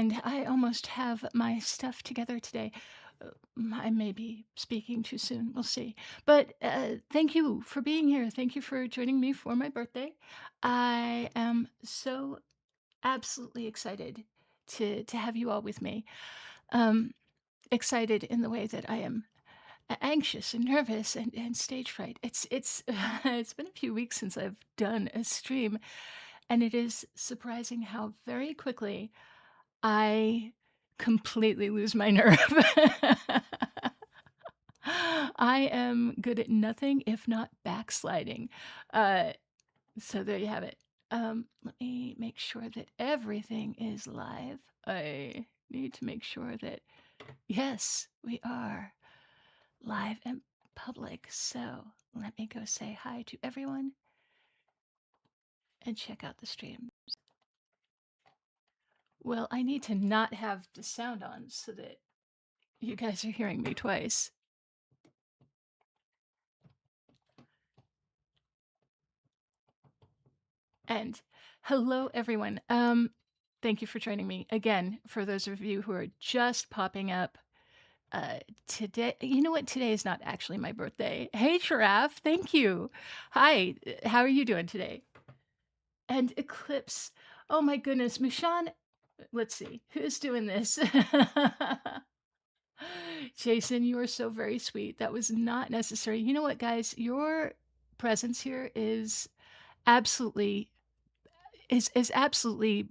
and I almost have my stuff together today. I may be speaking too soon. We'll see. But thank you for being here. Thank you for joining me for my birthday. I am so absolutely excited to have you all with me. Um, Excited in the way that I am anxious and nervous and stage fright. It's it's been a few weeks since I've done a stream, and it is surprising how very quickly I completely lose my nerve. I am good at nothing if not backsliding. Uh, so there you have it. Let me make sure that everything is live. I need to make sure that, yes, we are live and public. So let me go say hi to everyone and check out the stream. Well, I need to not have the sound on so that you guys are hearing me twice. And hello, everyone. Thank you for joining me again. For those of you who are just popping up, today, you know what? Today is not actually my birthday. Hey, Giraffe. Thank you. Hi. How are you doing today? And Eclipse. Oh my goodness, Mushan. Let's see who's doing this. Jason, you are so very sweet. That was not necessary. You know what, guys? Your presence here absolutely is absolutely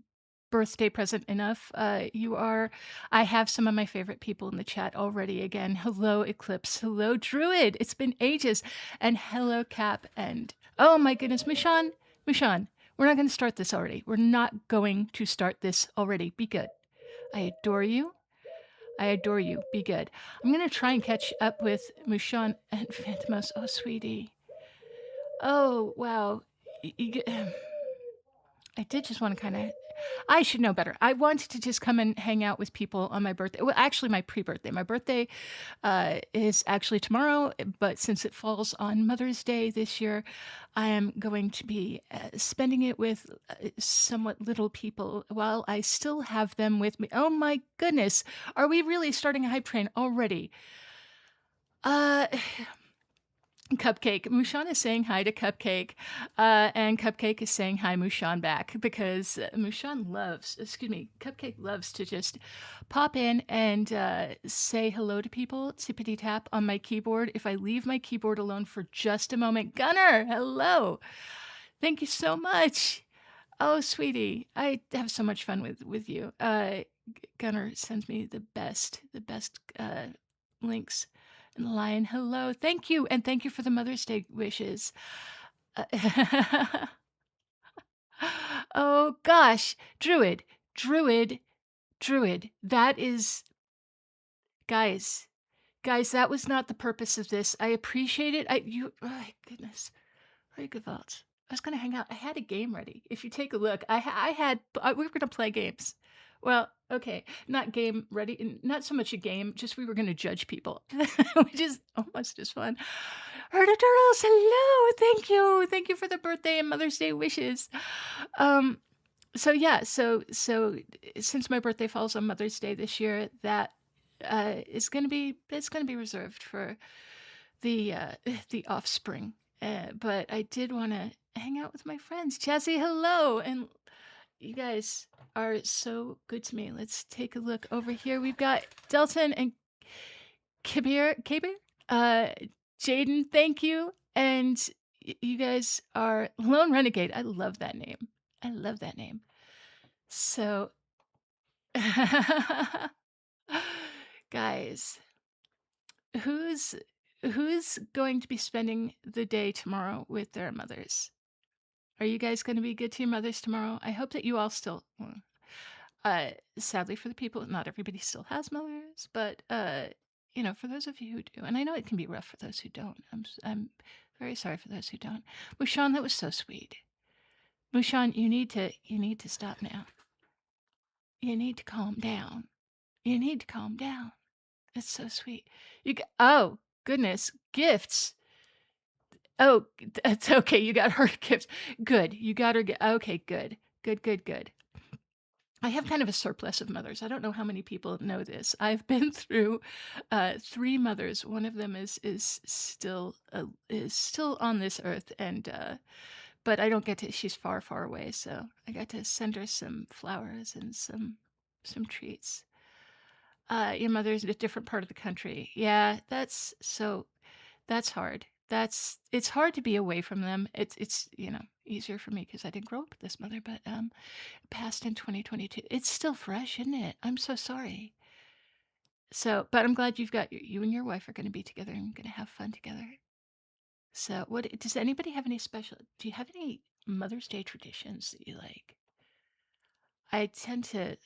birthday present enough. You are I have some of my favorite people in the chat already again. Hello, Eclipse. Hello, Druid. It's been ages. And hello, Cap. And oh my goodness, Mushan. Mushan, we're not going to start this already. We're not going to start this already. Be good. I adore you. I adore you. Be good. I'm going to try and catch up with Mushan and Phantomos. Oh, sweetie. Oh, wow. I did just want to kind of I should know better. I wanted to just come and hang out with people on my birthday. Well, actually, my pre-birthday. My birthday is actually tomorrow, but since it falls on Mother's Day this year, I am going to be spending it with somewhat little people while I still have them with me. Oh my goodness, are we really starting a hype train already? Uh, Cupcake. Mushan is saying hi to Cupcake, and Cupcake is saying hi, Mushan, back because Cupcake loves to just pop in and say hello to people, tippity tap on my keyboard. If I leave my keyboard alone for just a moment, Gunner, hello. Thank you so much. Oh, sweetie, I have so much fun with you. Gunner sends me the best links. And the lion, hello. Thank you. And thank you for the Mother's Day wishes. Uh, oh, gosh. Druid, Druid. That is, guys, that was not the purpose of this. I appreciate it. Oh, my goodness. Very good vault. I was going to hang out. I had a game ready. If you take a look, we were going to play games. Well, okay, not game ready, not so much a game, just we were going to judge people, which is almost as fun. Herda Turtles, hello, thank you for the birthday and Mother's Day wishes. So yeah, so since my birthday falls on Mother's Day this year, that is going to be reserved for the the offspring. But I did want to hang out with my friends. Chazzy, hello, and you guys are so good to me. Let's take a look over here. We've got Delton and Kabir. Jaden, thank you. And you guys are Lone Renegade. I love that name. I love that name. So, guys, who's going to be spending the day tomorrow with their mothers? Are you guys going to be good to your mothers tomorrow? I hope that you all still. Sadly for the people, not everybody still has mothers, but for those of you who do, and I know it can be rough for those who don't. I'm very sorry for those who don't. Mushan, that was so sweet. Mushan, you need to stop now. You need to calm down. You need to calm down. It's so sweet. Oh goodness, gifts. Oh, that's okay. You got her gifts. Good. You got her. Okay, good. Good. I have kind of a surplus of mothers. I don't know how many people know this. I've been through 3 mothers. One of them is still on this earth, and but I don't get to. She's far, far away, so I got to send her some flowers and some treats. Your mother's in a different part of the country. Yeah, that's hard. It's hard to be away from them. It's easier for me because I didn't grow up with this mother, but, passed in 2022. It's still fresh, isn't it? I'm so sorry. So but I'm glad you and your wife are gonna be together and gonna have fun together. So, what does anybody have any special do you have any Mother's Day traditions that you like? I tend to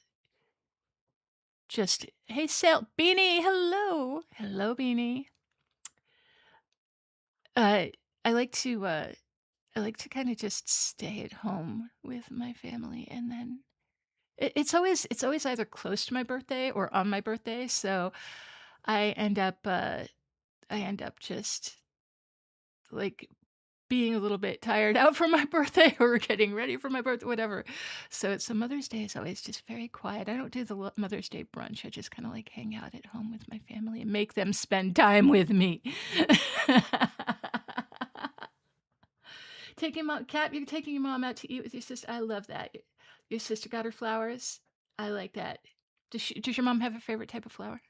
just, "Hey, Sal Beanie, hello. Hello, Beanie." Uh, I like to, uh I like to kinda just stay at home with my family, and then it's always either close to my birthday or on my birthday, so I end up, uh I end up just, like, being a little bit tired out for my birthday or getting ready for my birthday, whatever. So Mother's Day is always just very quiet. I don't do the Mother's Day brunch. I just kinda, like, hang out at home with my family and make them spend time with me. Taking mom Cat, you're taking your mom out to eat with your sister. I love that. Your sister got her flowers. I like that. Does your mom have a favorite type of flower?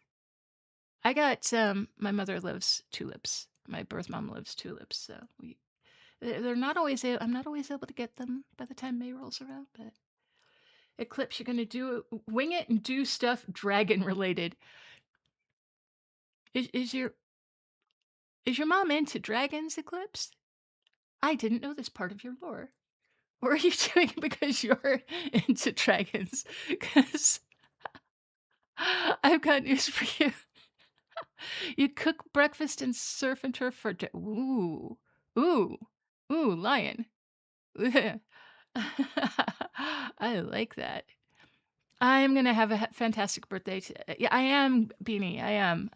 I got, my mother loves tulips. My birth mom loves tulips, so they're not always I'm not always able to get them by the time May rolls around, but Eclipse, you're gonna wing it and do stuff dragon related. Is is your is your mom into dragons, Eclipse? I didn't know this part of your lore. What are you doing because you're into dragons? Because I've got news for you. You cook breakfast and surf and turf for ooh, ooh, ooh, lion. I like that. I'm gonna have a fantastic birthday. Yeah, I am, Beanie. I am.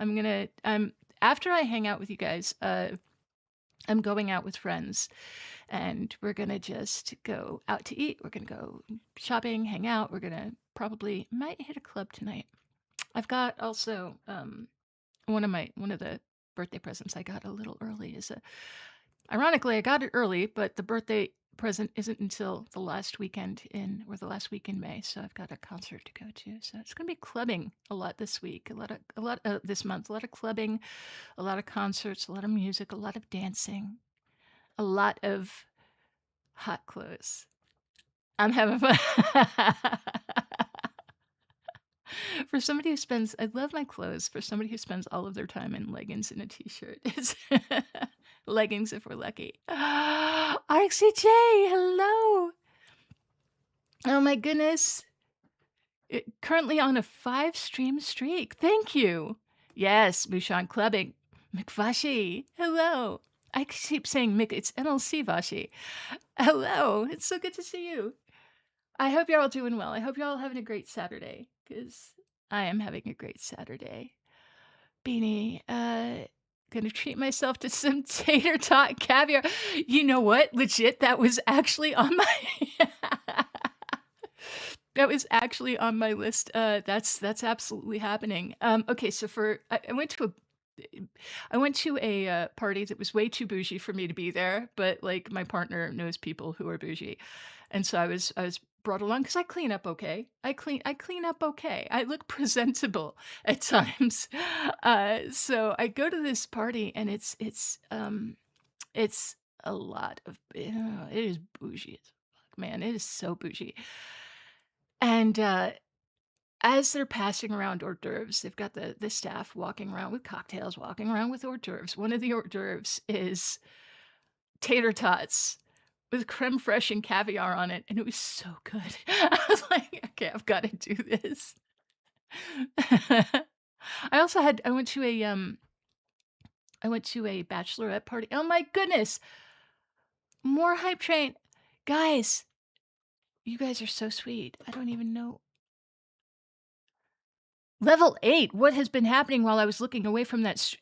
After I hang out with you guys. I'm going out with friends, and we're gonna just go out to eat. We're gonna go shopping, hang out. We're gonna probably might hit a club tonight. I've got also one of the birthday presents I got a little early is a ironically I got it early, but the birthday present isn't until the last week in May, so I've got a concert to go to. So it's gonna be clubbing a lot this week, a lot this month, a lot of clubbing, a lot of concerts, a lot of music, a lot of dancing, a lot of hot clothes. I'm having fun. For somebody who spends I love my clothes. For somebody who spends all of their time in leggings and a t-shirt, it's leggings if we're lucky. RCJ, hello. Oh my goodness. Currently on a 5-stream streak. Thank you. Yes, Mushan Clubbing. McVashi, hello. I keep saying Mick, it's NLC Vashi. Hello, it's so good to see you. I hope you're all doing well. I hope you're all having a great Saturday, because I am having a great Saturday. Beanie, gonna treat myself to some tater tot caviar. You know what? Legit, that was actually on my that was actually on my list. That's absolutely happening. Okay, so I went to a party that was way too bougie for me to be there, but like my partner knows people who are bougie, and so I was brought along because I clean up okay. I clean up okay. I look presentable at times. So I go to this party and it's a lot of it is bougie as fuck, man. It is so bougie. And as they're passing around hors d'oeuvres, they've got the staff walking around with cocktails, walking around with hors d'oeuvres. One of the hors d'oeuvres is tater tots with creme fraiche and caviar on it, and it was so good. I was like, "Okay, I've gotta do this." I went to a bachelorette party. Oh my goodness, more hype train. Guys, you guys are so sweet. I don't even know. Level 8, what has been happening while I was looking away from that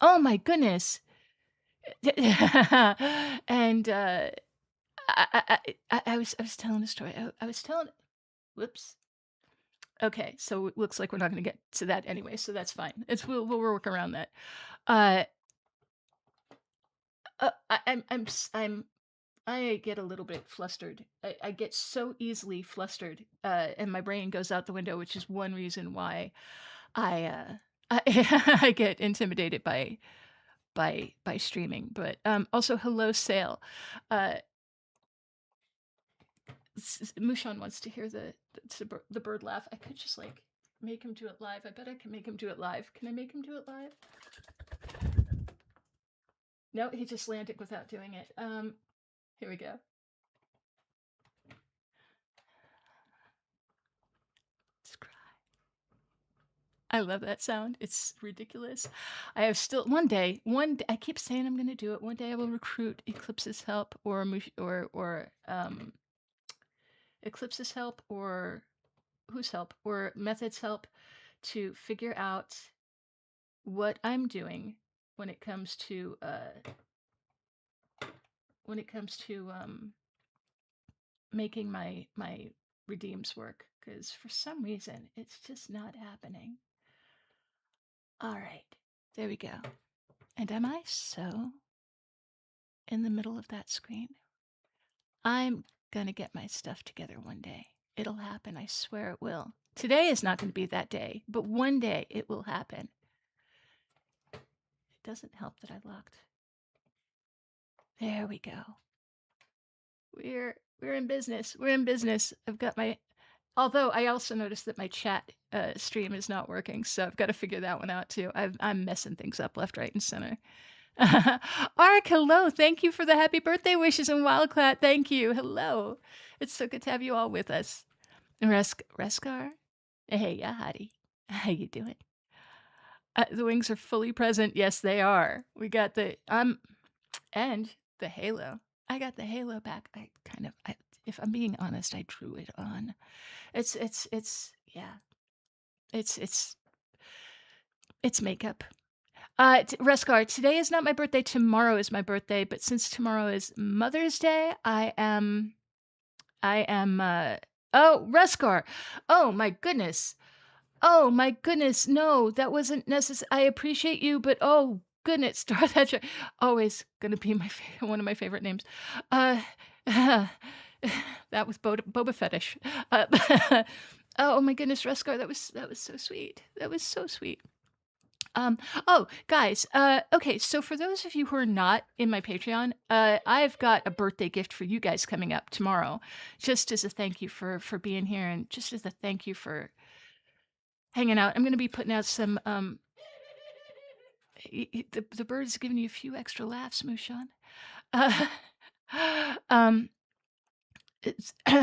oh my goodness. And, I was telling a story. I was telling whoops. Okay, so it looks like we're not gonna get to that anyway, so that's fine. We'll work around that. Uh, I get a little bit flustered. I get so easily flustered, and my brain goes out the window, which is one reason why I, I get intimidated by streaming. But also, hello, Sale. Uh, Mushan wants to hear the bird laugh. I could just like make him do it live. I bet I can make him do it live. Can I make him do it live? No, he just landed without doing it. Here we go. Let's cry. I love that sound. It's ridiculous. I have still I keep saying I'm going to do it. One day I will recruit Eclipse's help or Eclipse's help or whose help or Method's help to figure out what I'm doing when it comes to making my redeems work, because for some reason it's just not happening. All right, there we go. And am I so in the middle of that screen? I'm gonna get my stuff together one day. It'll happen, I swear it will. Today is not gonna be that day, but one day it will happen. It doesn't help that I locked. There we go. We're in business. We're in business. I've got my although I also noticed that my chat stream is not working, so I've got to figure that one out too. I'm messing things up left, right, and center. Ark, hello. Thank you for the happy birthday wishes and Wildcat. Thank you. Hello. It's so good to have you all with us. Reskar? Hey, yeah, Hottie. How you doing? The wings are fully present. Yes, they are. We got the and the halo. I got the halo back. If I'm being honest, I drew it on. It's yeah. It's makeup. Reskar, today is not my birthday. Tomorrow is my birthday. But since tomorrow is Mother's Day, I am. Oh, Reskar. Oh my goodness. Oh my goodness. No, that wasn't necessary. I appreciate you, but oh goodness, Star Thatcher. Always gonna be one of my favorite names. Uh, that was Boba Fetish. Oh my goodness, Reskar, that was so sweet. That was so sweet. Oh, guys, okay, so for those of you who are not in my Patreon, I've got a birthday gift for you guys coming up tomorrow, just as a thank you for being here and just as a thank you for hanging out. I'm gonna be putting out some, the bird is giving you a few extra laughs, Mushan. Uh,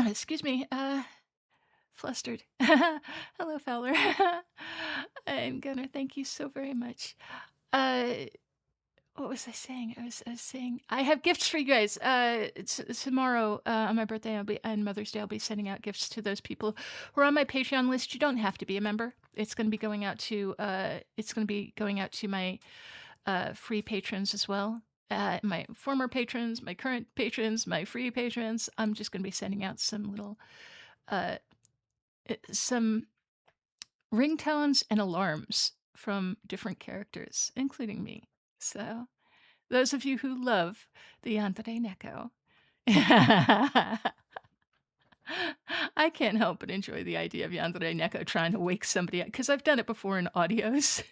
excuse me, flustered. Hello, Fowler. I'm Gunnar. Thank you so very much. What was I saying? I was saying I have gifts for you guys. Tomorrow on my birthday, and Mother's Day, I'll be sending out gifts to those people who are on my Patreon list. You don't have to be a member. It's going to be going out to my free patrons as well. My former patrons, my current patrons, my free patrons. I'm just going to be sending out some little some ringtones and alarms from different characters, including me. So, those of you who love the Yandere Neko, I can't help but enjoy the idea of Yandere Neko trying to wake somebody up, because I've done it before in audios.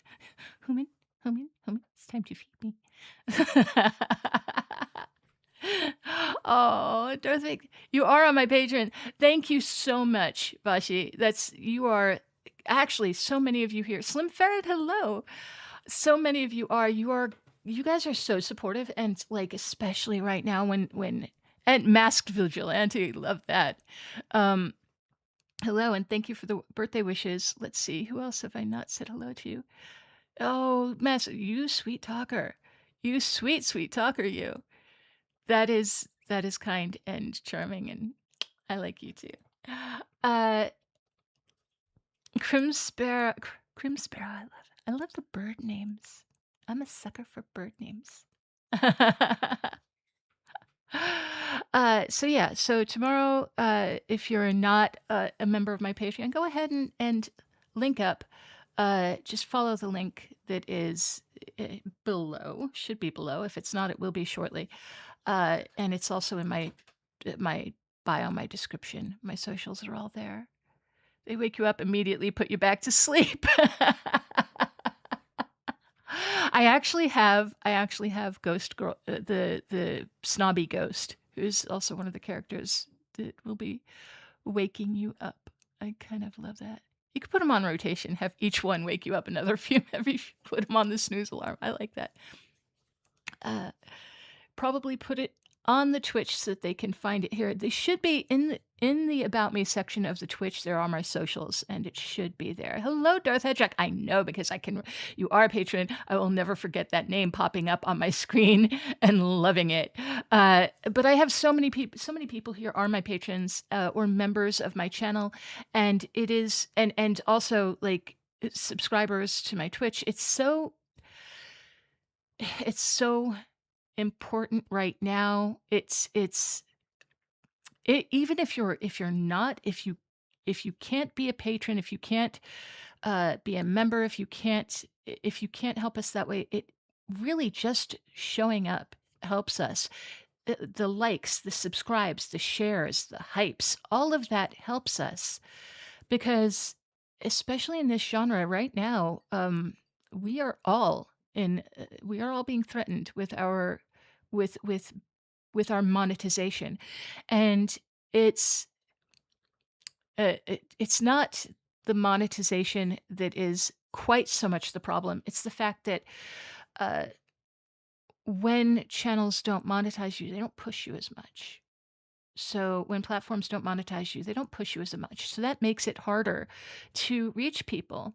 Human, it's time to feed me. Oh, Dorothy, you are on my Patreon. Thank you so much, Bashi. You are actually so many of you here. Slim Ferret, hello. So many of you guys are so supportive, and like especially right now when and Masked Vigilante, love that. Hello, and thank you for the birthday wishes. Let's see, who else have I not said hello to? Oh, you sweet talker. You sweet talker, you. That is kind and charming, and I like you too. Crim Sparrow, I love the bird names. I'm a sucker for bird names. So yeah, so tomorrow, if you're not a member of my Patreon, go ahead and link up. Just follow the link that is below. Should be below. If it's not, it will be shortly. And it's also in my bio, my description. My socials are all there. They wake you up immediately, put you back to sleep. I actually have Ghost Girl, the snobby ghost, who's also one of the characters that will be waking you up. I kind of love that. You could put them on rotation, have each one wake you up another few, every put them on the snooze alarm. I like that. Uh, Probably put it on the Twitch so that they can find it here. They should be in the About Me section of the Twitch. There are my socials, and it should be there. Hello, Darth Hedgehog. I know because I can. You are a patron. I will never forget that name popping up on my screen and loving it. But I have so many people. So many people here are my patrons or members of my channel, and it is and also like subscribers to my Twitch. It's so important right now. Even if you're not if you can't be a patron, if you can't be a member, if you can't help us that way, it really just showing up helps us. The likes, the subscribes, the shares, the hypes, all of that helps us because especially in this genre right now, we are all we are all being threatened with our with with with our monetization, and it's it's not the monetization that is quite so much the problem. It's the fact that uh, when channels don't monetize you, they don't push you as much. So when platforms don't monetize you, they don't push you as much. So that makes it harder to reach people.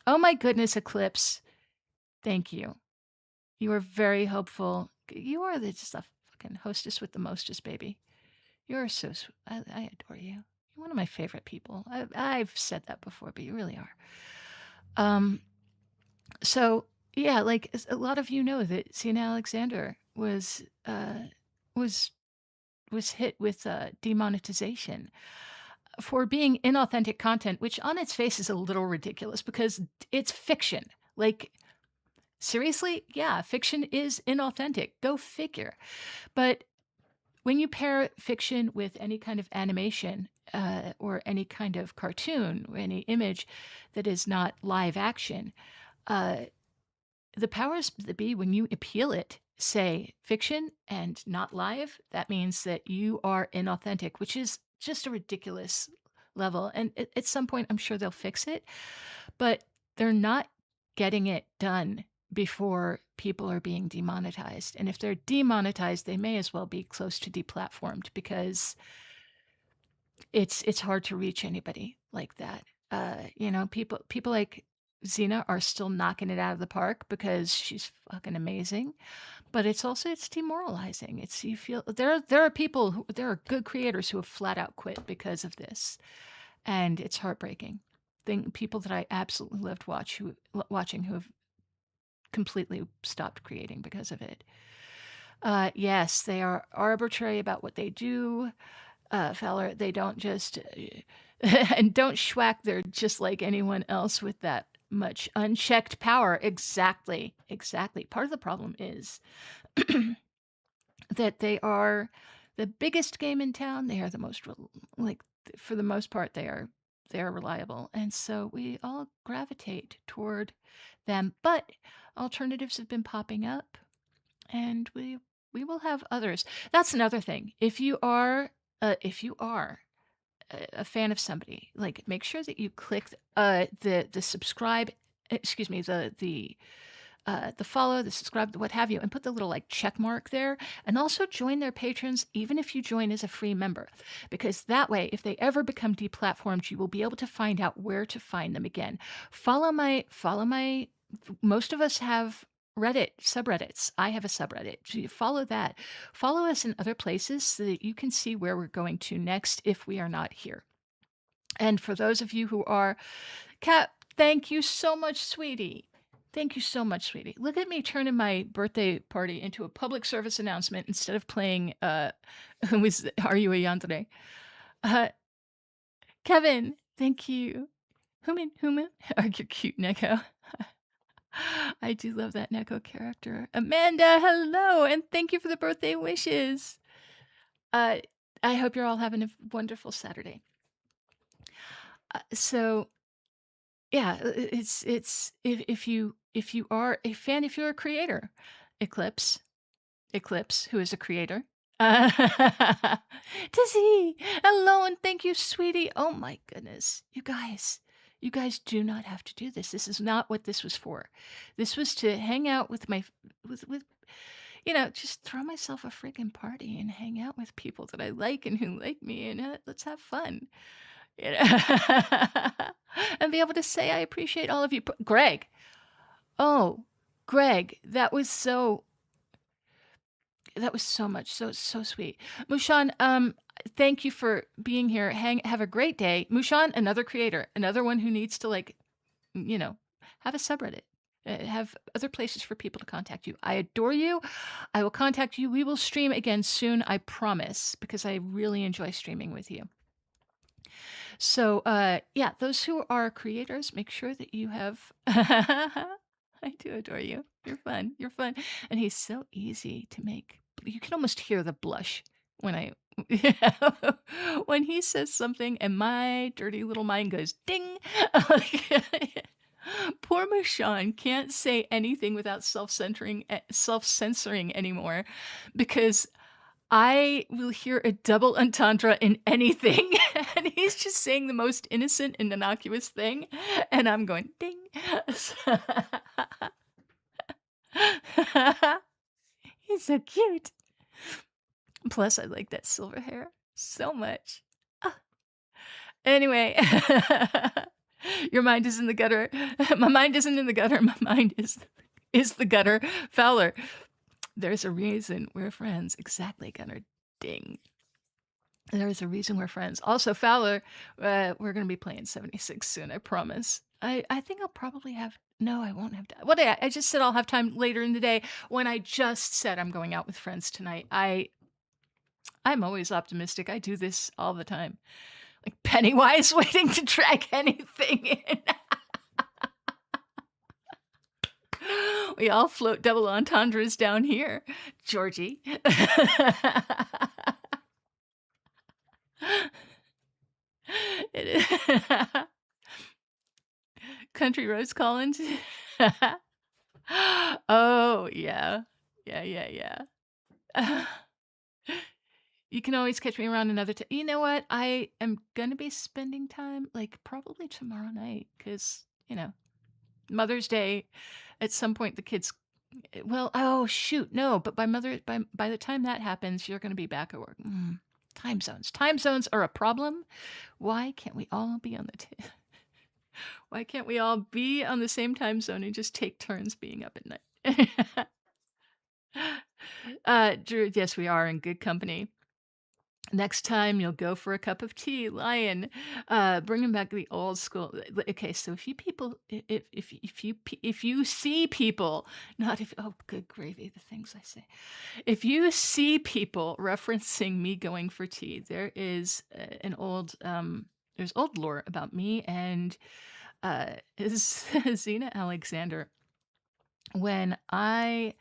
Oh my goodness, Eclipse. Thank you. You are very hopeful. You are just a fucking hostess with the mostest, baby. You're so sweet. I adore you. You're one of my favorite people. I've said that before, but you really are. Um, so yeah, like a lot of you know that Sienna Alexander was was hit with demonetization for being inauthentic content, which on its face is a little ridiculous because it's fiction. Like, seriously? Yeah, fiction is inauthentic. Go figure. But when you pair fiction with any kind of animation or any kind of cartoon or any image that is not live action, uh, the powers that be, when you appeal it, say fiction and not live, that means that you are inauthentic, which is just a ridiculous level. And at some point, I'm sure they'll fix it, but they're not getting it done before people are being demonetized. And if they're demonetized, they may as well be close to deplatformed because it's hard to reach anybody like that. People like Xena are still knocking it out of the park because she's fucking amazing. But it's demoralizing. It's you feel there are good creators who have flat out quit because of this, and it's heartbreaking. People that I absolutely loved watching who have completely stopped creating because of it. Yes, they are arbitrary about what they do. Feller, they don't just and don't schwack. They're just like anyone else with that much unchecked power. Exactly, exactly. Part of the problem is that they are the biggest game in town. They are the most like for the most part they are reliable, and so we all gravitate toward them. But alternatives have been popping up, and we will have others. That's another thing. If you are a fan of somebody, like make sure that you click the subscribe, excuse me, the follow, the subscribe, what have you, and put the little like check mark there, and also join their patrons, even if you join as a free member, because that way, if they ever become deplatformed, you will be able to find out where to find them again. Follow my. Most of us have Reddit subreddits. I have a subreddit. So you follow that. Follow us in other places so that you can see where we're going to next if we are not here. And for those of you who are, Kat, thank you so much, sweetie. Thank you so much, sweetie. Look at me turning my birthday party into a public service announcement instead of playing, who was Are You a Yandere? Uh, Kevin, thank you. Human, human. Oh, you're cute, Neko. I do love that Neko character. Amanda, hello, and thank you for the birthday wishes. Uh, I hope you're all having a wonderful Saturday. So yeah, it's if you are a fan, if you're a creator, Eclipse, Eclipse, who is a creator. Uh, Dizzy, hello, and thank you, sweetie. Oh my goodness, you guys do not have to do this. This is not what this was for. This was to hang out with my with just throw myself a freaking party and hang out with people that I like and who like me, and let's have fun. You know? And be able to say I appreciate all of you. Greg. Oh, Greg, that was so much. So sweet. Mushan, thank you for being here. Have a great day. Mushan, another creator, another one who needs to you know, have a subreddit. Have other places for people to contact you. I adore you. I will contact you. We will stream again soon, I promise, because I really enjoy streaming with you. So, yeah, those who are creators, make sure that you have. I do adore you. You're fun. You're fun. And he's so easy to make. You can almost hear the blush when I. When he says something and my dirty little mind goes ding. Poor Mushan can't say anything without self-censoring anymore because I will hear a double entendre in anything, and he's just saying the most innocent and innocuous thing, and I'm going, "Ding." He's so cute. Plus, I like that silver hair so much. Ah. Anyway, your mind is in the gutter. My mind isn't in the gutter. My mind is the gutter. Fowler. There's a reason we're friends. Exactly, Gunnar. Ding. There's a reason we're friends. Also, Fowler, we're going to be playing 76 soon, I promise. I think I'll probably have. No, I won't have time. Well, I just said I'll have time later in the day when I just said I'm going out with friends tonight. I'm always optimistic. I do this all the time. Like Pennywise waiting to drag anything in. We all float double entendres down here, Georgie. It is. Country Rose Collins. Oh, yeah. Yeah. You can always catch me around another time. You know what? I am going to be spending time, like, probably tomorrow night, because, Mother's Day, at some point the kids well, oh shoot, no, but by the time that happens, you're gonna be back at work. Time zones. Time zones are a problem. Why can't we all be on why can't we all be on the same time zone and just take turns being up at night? Drew, yes, we are in good company. Next time you'll go for a cup of tea, Lion. Bringing back the old school. Okay, so if you people, if you see people, not if oh good gravy, the things I say. If you see people referencing me going for tea, there is an old there's old lore about me and is Xena Alexander. When I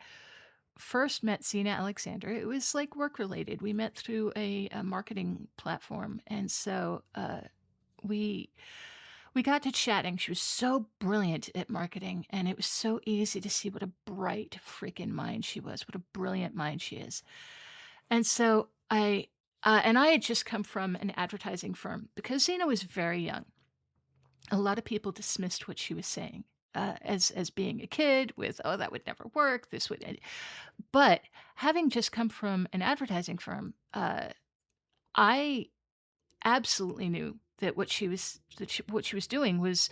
first met Zena Alexander, it was like work related. We met through a marketing platform, and so we got to chatting. She was so brilliant at marketing, and it was so easy to see what a bright freaking mind she was. What a brilliant mind she is. And so I had just come from an advertising firm because Zena was very young. A lot of people dismissed what she was saying. As being a kid with that would never work, this would, but having just come from an advertising firm, I absolutely knew that what she was doing was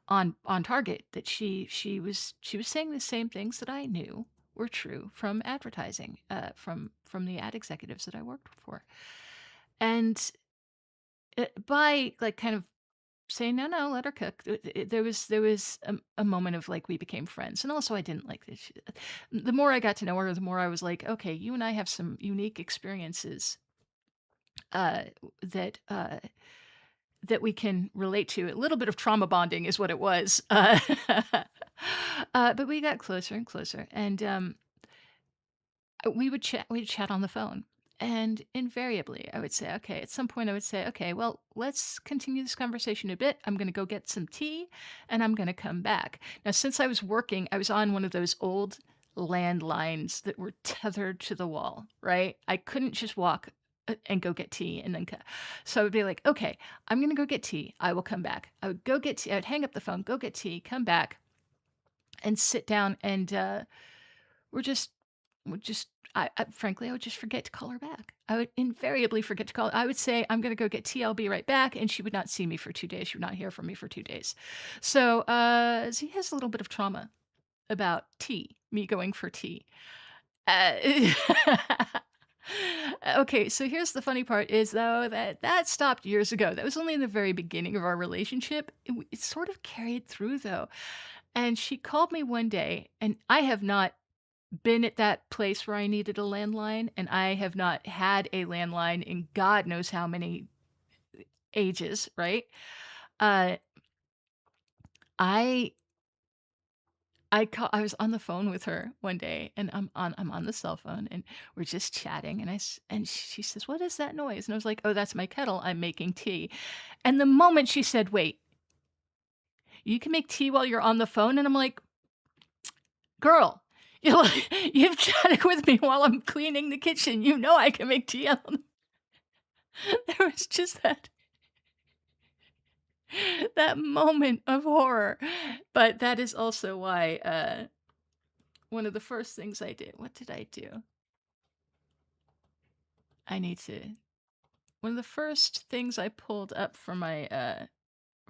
on target. That she was saying the same things that I knew were true from advertising, from the ad executives that I worked for, and by like kind of say, "No, no, let her cook." There was a moment of, like, we became friends, and also I didn't like that the more I got to know her, the more I was like, "Okay, you and I have some unique experiences, uh, that, uh, that we can relate to." A little bit of trauma bonding is what it was, but we got closer and closer, and, we'd chat on the phone, and invariably, I would say, okay, at some point, I would say, "Okay, well, let's continue this conversation a bit. I'm gonna go get some tea, and I'm gonna come back." Now, since I was working, I was on one of those old landlines that were tethered to the wall, right? I couldn't just walk, and go get tea and then co so I would be like, "Okay, I'm gonna go get tea. I will come back." I would go get tea. I'd hang up the phone, go get tea, come back, and sit down, and, we're just would just I frankly, I would just forget to call her back. I would invariably forget to call I would say, "I'm gonna go get tea, I'll be right back," and she would not see me for 2 days, she would not hear from me for 2 days. So, Z has a little bit of trauma about tea, me going for tea. Uh, okay, so here's the funny part is, though, that that stopped years ago. That was only in the very beginning of our relationship. It sort of carried through, though, and she called me one day, and I have not been at that place where I needed a landline, and I have not had a landline in God knows how many ages, right? Uh, I I was on the phone with her one day, and I'm on the cell phone, and we're just chatting, and and she says, "What is that noise?" And I was like, "Oh, that's my kettle. I'm making tea." And the moment she said, "Wait, you can make tea while you're on the phone?" And I'm like, "Girl, you know, you've chatted with me while I'm cleaning the kitchen. You know I can make tea on." There was just that moment of horror. But that is also why, one of the first things I did what did I do? I need to one of the first things I pulled up for my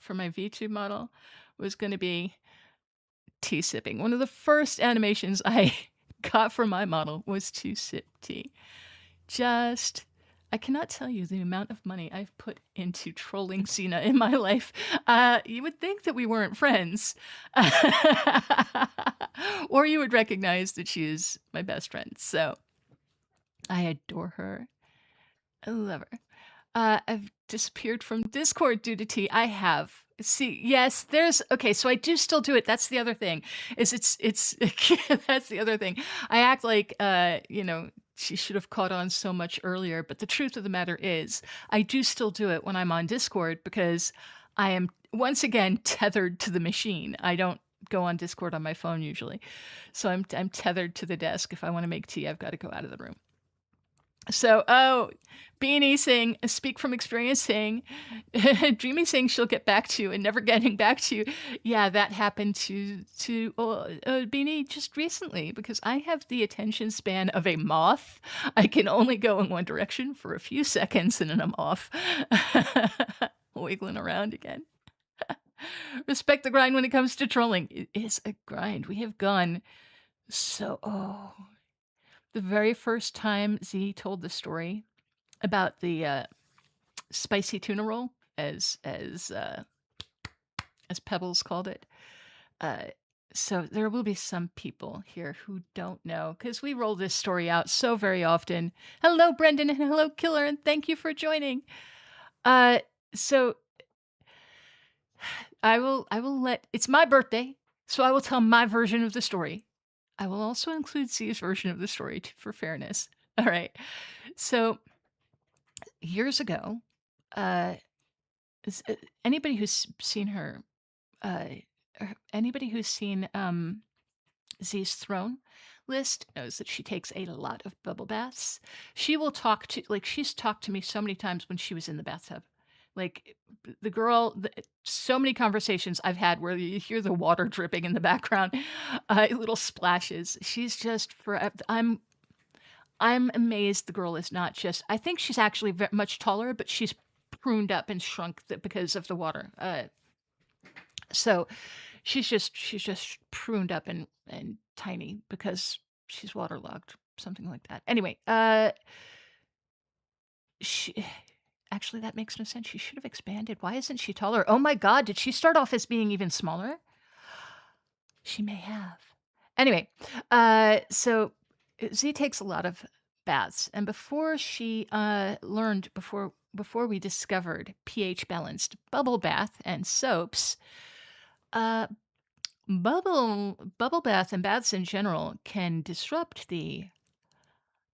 V2 model was gonna be tea sipping. One of the first animations I got for my model was to sip tea. Just I cannot tell you the amount of money I've put into trolling Cena in my life. You would think that we weren't friends, or you would recognize that she is my best friend. So I adore her. I love her. I've disappeared from Discord due to tea. I have. See, yes, there's okay, so I do still do it. That's the other thing. Is it's that's the other thing. I act like she should have caught on so much earlier, but the truth of the matter is I do still do it when I'm on Discord because I am once again tethered to the machine. I don't go on Discord on my phone usually. So I'm tethered to the desk. If I want to make tea, I've got to go out of the room. So, oh, Beanie saying, "Speak from experience," saying, Dreamy saying she'll get back to you and never getting back to you. Yeah, that happened to Beanie just recently because I have the attention span of a moth. I can only go in one direction for a few seconds and then I'm off. Wiggling around again. Respect the grind when it comes to trolling. It is a grind. We have gone the very first time Z told the story about the, spicy tuna roll, as Pebbles called it, uh, so there will be some people here who don't know because we roll this story out so very often. Hello, Brendan, and hello, Killer, and thank you for joining. So I will let it's my birthday, so I will tell my version of the story. I will also include C's version of the story for fairness. All right. So years ago, uh, anybody who's seen her, uh, anybody who's seen Z's throne list knows that she takes a lot of bubble baths. She will talk to like she's talked to me so many times when she was in the bathtub. Like the girl, so many conversations I've had where you hear the water dripping in the background, little splashes. She's just for I'm amazed the girl is not just I think she's actually much taller, but she's pruned up and shrunk because of the water. So she's just pruned up and tiny because she's waterlogged, something like that. Anyway, she Actually, that makes no sense. She should have expanded. Why isn't she taller? Oh my god, did she start off as being even smaller? She may have. Anyway, so Z takes a lot of baths, and before she learned before we discovered pH balanced bubble bath and soaps, uh, bubble bath and baths in general can disrupt the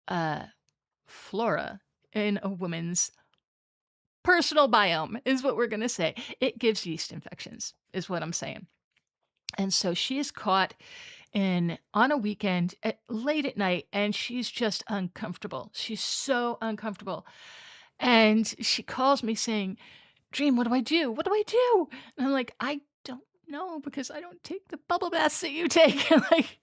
uh, flora in a woman's personal biome, is what we're gonna say. It gives yeast infections, is what I'm saying. And so she is caught in on a weekend late at night, and she's just uncomfortable. She's so uncomfortable. And she calls me saying, Dream, what do I do? What do I do? And I'm like, I don't know because I don't take the bubble baths that you take. Like,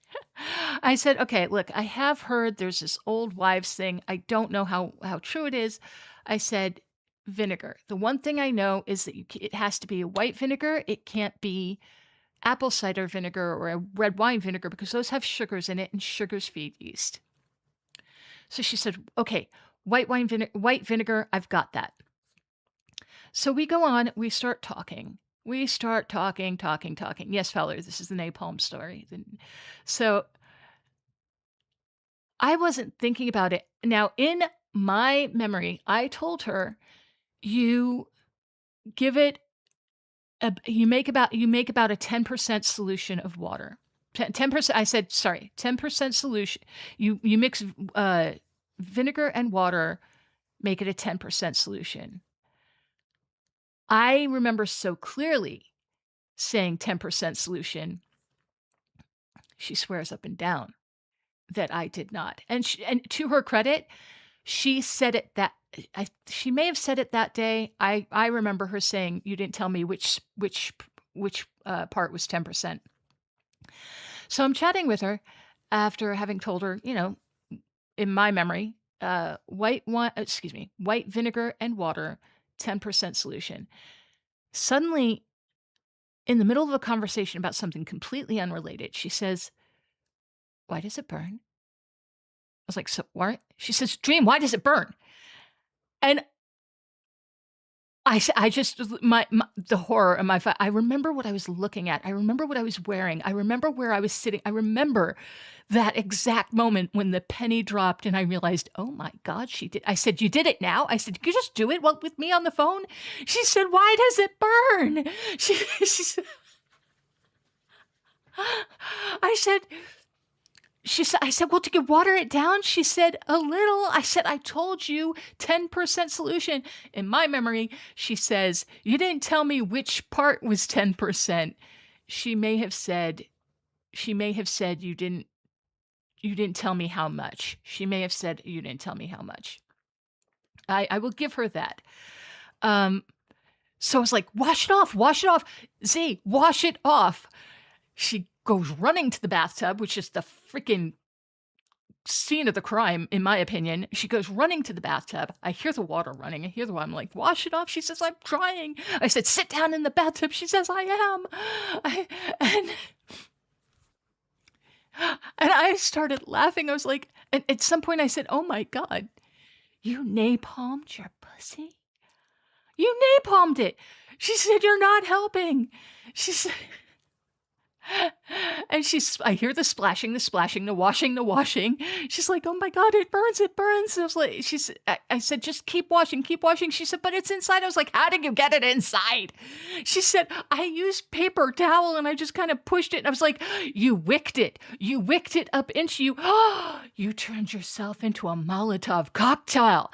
I said, okay, look, I have heard there's this old wives thing. I don't know how true it is. I said, vinegar. The one thing I know is that it has to be a white vinegar. It can't be apple cider vinegar or a red wine vinegar because those have sugars in it and sugars feed yeast. So she said, okay, white vinegar, I've got that. So we go on, we start talking. We start talking. Yes, Fowler, this is the napalm story. So I wasn't thinking about it. Now, in my memory, I told her, you give it you make about a 10% solution of water. 10%, I said, sorry, 10% solution. You mix vinegar and water, make it a 10% solution. I remember so clearly saying 10% solution. She swears up and down that I did not. And to her credit, she said it she may have said it that day. I remember her saying, "You didn't tell me which part was 10%." So I'm chatting with her after having told her, in my memory, white vinegar and water, 10% solution. Suddenly, in the middle of a conversation about something completely unrelated, she says, "Why does it burn?" I was like, "So what?" She says, "Dream, why does it burn?" And I just the horror of I remember what I was looking at. I remember what I was wearing. I remember where I was sitting. I remember that exact moment when the penny dropped and I realized, "Oh my god, she did." I said, "You did it now?" I said, "You just do it with me on the phone?" She said, "Why does it burn?" She said, I said, I said, "Well, did you water it down?" She said, "A little." I said, "I told you 10% solution." In my memory, she says, "You didn't tell me which part was 10%. She may have said, "You didn't tell me how much." She may have said, "You didn't tell me how much." I will give her that. So I was like, "Wash it off. Z, wash it off." She goes running to the bathtub, which is the freaking scene of the crime, in my opinion. She goes running to the bathtub. I hear the water running. I'm like, "Wash it off." She says, "I'm trying." I said, "Sit down in the bathtub." She says, "I am." And I started laughing. I was like, and at some point I said, "Oh my God, you napalmed your pussy? You napalmed it." She said, "You're not helping." She said, and I hear the splashing, the washing. She's like, "Oh my God, it burns. I was like, I said, "Just keep washing. She said, "But it's inside." I was like, "How did you get it inside?" She said, "I used paper towel and I just kind of pushed it." And I was like, "You wicked it up into you." You turned yourself into a Molotov cocktail.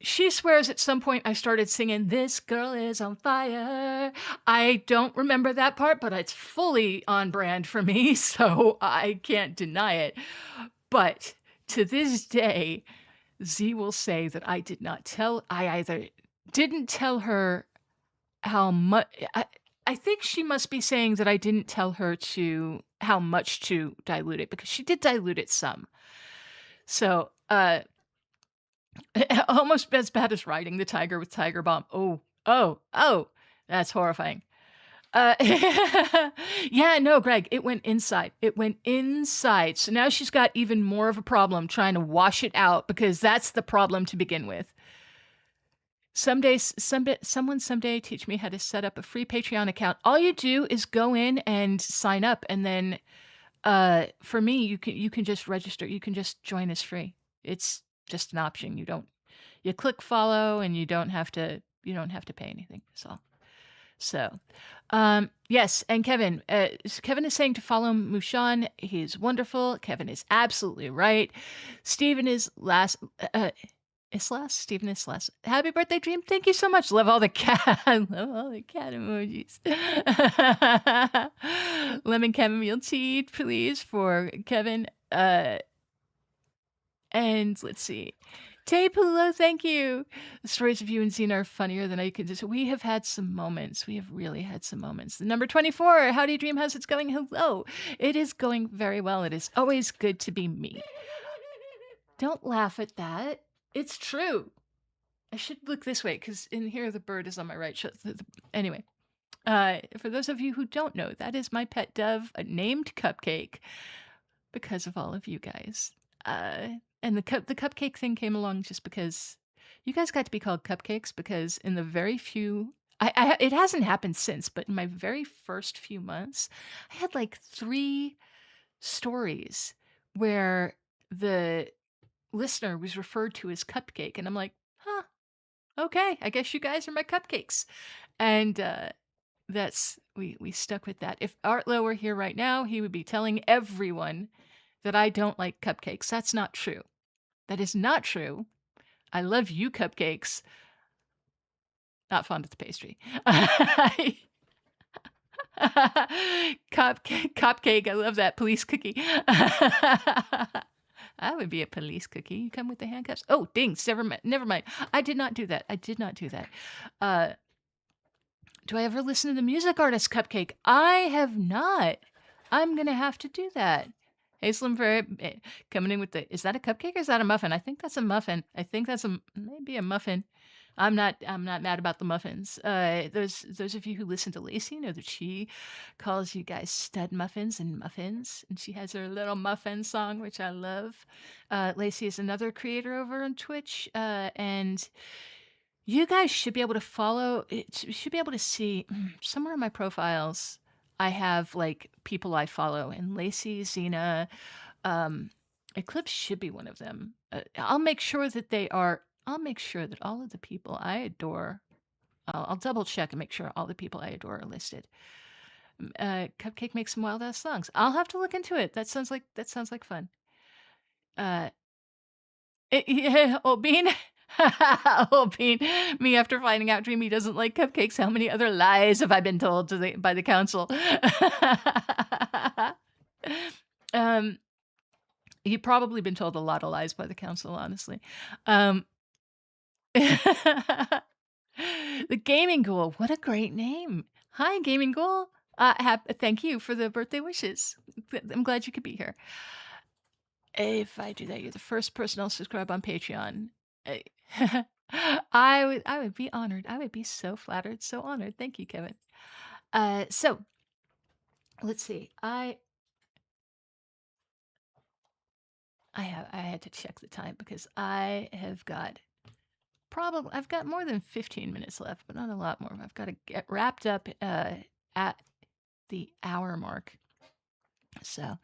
She swears at some point I started singing, "This girl is on fire." I don't remember that part, but it's fully on brand for me, so I can't deny it. But to this day, Z will say that I either didn't tell her how much. I think she must be saying that I didn't tell her how much to dilute it, because she did dilute it some. So, almost as bad as riding the tiger with Tiger Balm. Oh, that's horrifying. Uh, yeah, no, Greg, it went inside. It went inside. So now she's got even more of a problem trying to wash it out because that's the problem to begin with. Someone someday teach me how to set up a free Patreon account. All you do is go in and sign up, and then for me, you can just register. You can just join as free. It's just an option. You click follow, and you don't have to pay anything. So, yes, and Kevin is saying to follow Mushan. He's wonderful. Kevin is absolutely right. Stephen is last. Islas, Stephen Islas. Happy birthday, Dream. Thank you so much. Love all the cat. I love all the cat emojis. Lemon chamomile tea, please, for Kevin. And let's see. Pulo, thank you. The stories of you and Xena are funnier than I could just. We have had some moments. We have really had some moments. The number 24, Howdy Dream, how's it's going? Hello. It is going very well. It is always good to be me. Don't laugh at that. It's true. I should look this way because in here the bird is on my right. Anyway, for those of you who don't know, that is my pet dove, named Cupcake, because of all of you guys. And the cupcake thing came along just because you guys got to be called cupcakes because in the very few it hasn't happened since, but in my very first few months, I had like 3 stories where the listener was referred to as Cupcake, and I'm like, huh, okay, I guess you guys are my cupcakes. And we stuck with that. If Artlo were here right now, he would be telling everyone that I don't like cupcakes. That's not true. That is not true. I love you, cupcakes. Not fond of the pastry. Cupcake, I love that. Police cookie. I would be a police cookie. You come with the handcuffs. Oh, dings. Never mind. I did not do that. Do I ever listen to the music artist Cupcake? I have not. I'm going to have to do that. Hey, Slim Fairy, coming in with is that a cupcake or is that a muffin? I think that's a muffin. I think that's maybe a muffin. I'm not mad about the muffins. Those of you who listen to Lacey know that she calls you guys stud muffins and muffins, and she has her little muffin song, which I love. Lacey is another creator over on Twitch, and you guys should be able to follow. You should be able to see somewhere in my profiles. I have like people I follow, and Lacey, Xena, Eclipse should be one of them. I'll make sure that all of the people I adore. I'll double check and make sure all the people I adore are listed. Cupcake makes some wild ass songs. I'll have to look into it. That sounds like fun. Old Bean. Old Bean. Me after finding out Dreamy doesn't like cupcakes. How many other lies have I been told by the council? You've probably been told a lot of lies by the council, honestly. The Gaming Ghoul. What a great name. Hi, Gaming Ghoul. Thank you for the birthday wishes. I'm glad you could be here. If I do that, you're the first person I'll subscribe on Patreon. I would be honored. I would be so flattered, so honored. Thank you, Kevin. So let's see. I had to check the time because I've got more than 15 minutes left, but not a lot more. I've got to get wrapped up at the hour mark. So,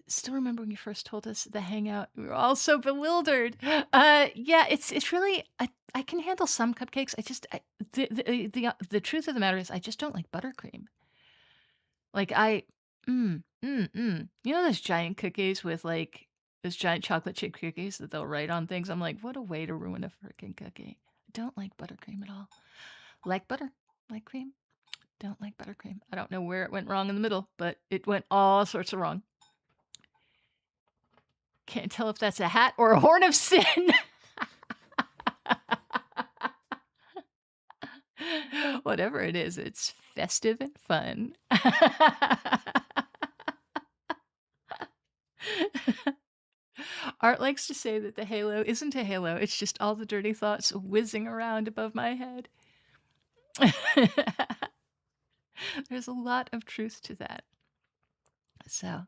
still remember when you first told us the hangout, we were all so bewildered. Yeah, it's really, I can handle some cupcakes. The truth of the matter is I just don't like buttercream. Like you know those giant cookies with like those giant chocolate chip cookies that they'll write on things? I'm like, what a way to ruin a freaking cookie. I don't like buttercream at all. Like butter, like cream. Don't like buttercream. I don't know where it went wrong in the middle, but it went all sorts of wrong. Can't tell if that's a hat or a horn of sin. Whatever it is, it's festive and fun. Art likes to say that the halo isn't a halo, it's just all the dirty thoughts whizzing around above my head. There's a lot of truth to that. So,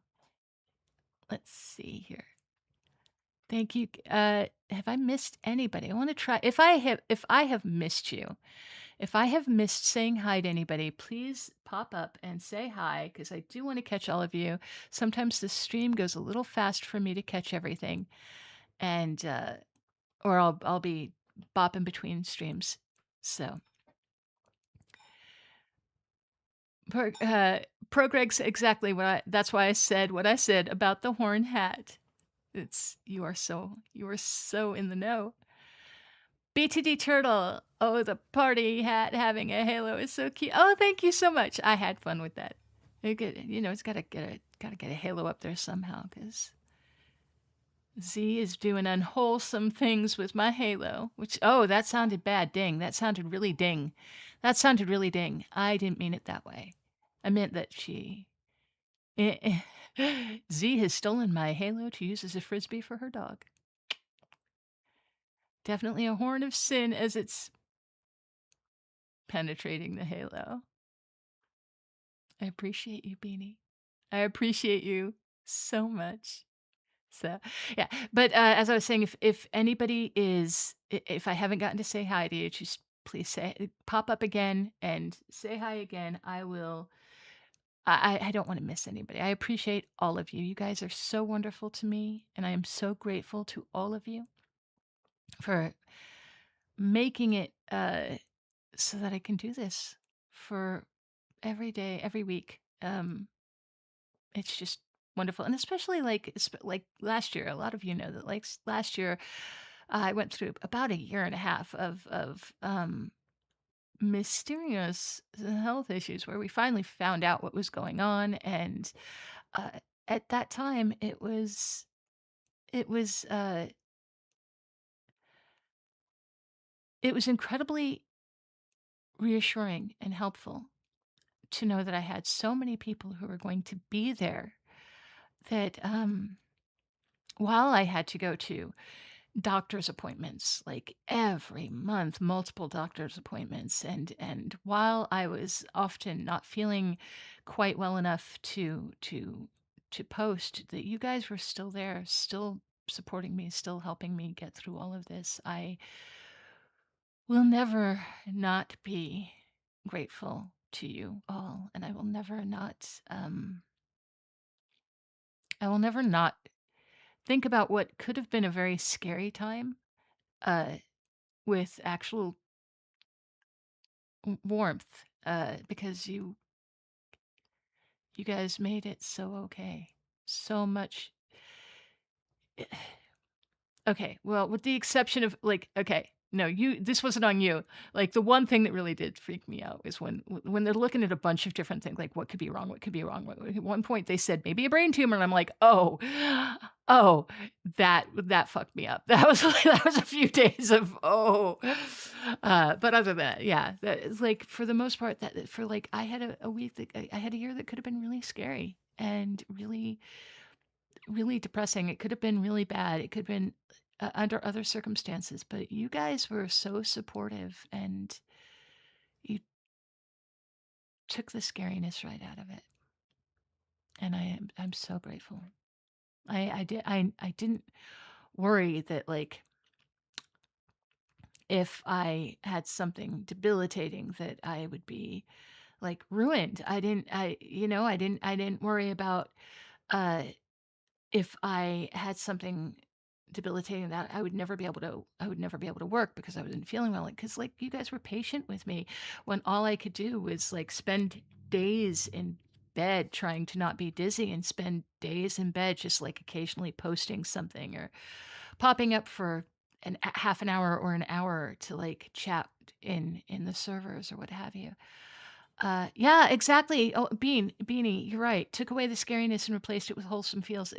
let's see here. Thank you. Have I missed anybody? I want to try. If I have missed you, if I have missed saying hi to anybody, please pop up and say hi because I do want to catch all of you. Sometimes the stream goes a little fast for me to catch everything, and or I'll be bopping between streams. So, Pro, uh, Pro Greg's exactly what I. That's why I said what I said about the horn hat. It's you are so in the know. BTD Turtle. Oh, the party hat having a halo is so cute. Oh, thank you so much. I had fun with that. It's gotta get a halo up there somehow because Z is doing unwholesome things with my halo. Which that sounded bad. Ding. That sounded really ding. That sounded really ding. I didn't mean it that way. I meant that she. Z has stolen my halo to use as a frisbee for her dog. Definitely a horn of sin as it's penetrating the halo. I appreciate you, Beanie. I appreciate you so much. So, yeah. But as I was saying, if anybody if I haven't gotten to say hi to you, just please pop up again and say hi again. I will. I don't want to miss anybody. I appreciate all of you. You guys are so wonderful to me, and I am so grateful to all of you for making it so that I can do this for every day, every week. It's just wonderful, and especially like last year. A lot of you know that last year, I went through about a year and a half of mysterious health issues where we finally found out what was going on, and uh, at that time, it was it was incredibly reassuring and helpful to know that I had so many people who were going to be there that while I had to go to doctor's appointments like every month, multiple doctor's appointments, and while I was often not feeling quite well enough to post, that you guys were still there, still supporting me, still helping me get through all of this. I will never not be grateful to you all, and I will never not think about what could have been a very scary time uh, with actual warmth because you guys made it so okay. So much. Okay, well, with the exception of okay, no, this wasn't on you. Like the one thing that really did freak me out is when they're looking at a bunch of different things, like what could be wrong, what could be wrong. At one point, they said maybe a brain tumor, and I'm like, oh, that fucked me up. That was a few days of but other than that, yeah, that is like for the most part that for like I had a week that I had a year that could have been really scary and really really depressing. It could have been really bad. It could have been under other circumstances, but you guys were so supportive and you took the scariness right out of it. And I'm so grateful. I didn't worry that like if I had something debilitating that I would be like ruined. I didn't worry about uh if I had something debilitating that I would never be able to work because I wasn't feeling well. Like, cause like you guys were patient with me when all I could do was like spend days in bed trying to not be dizzy and spend days in bed just like occasionally posting something or popping up for half an hour or an hour to like chat in the servers or what have you. Yeah, exactly. Oh, Beanie, you're right. Took away the scariness and replaced it with wholesome feels.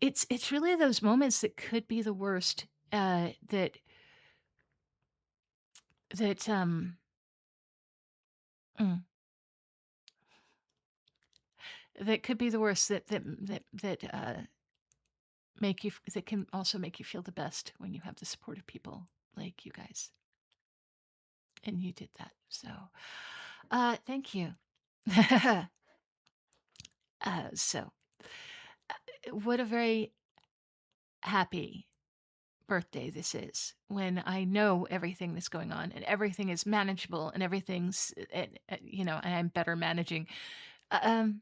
It's really those moments that could be the worst. That mm, that could be the worst. That that can also make you feel the best when you have the support of people like you guys, and you did that. So Thank you. So, what a very happy birthday this is when I know everything that's going on and everything is manageable and everything's, and I'm better managing. Uh, Um,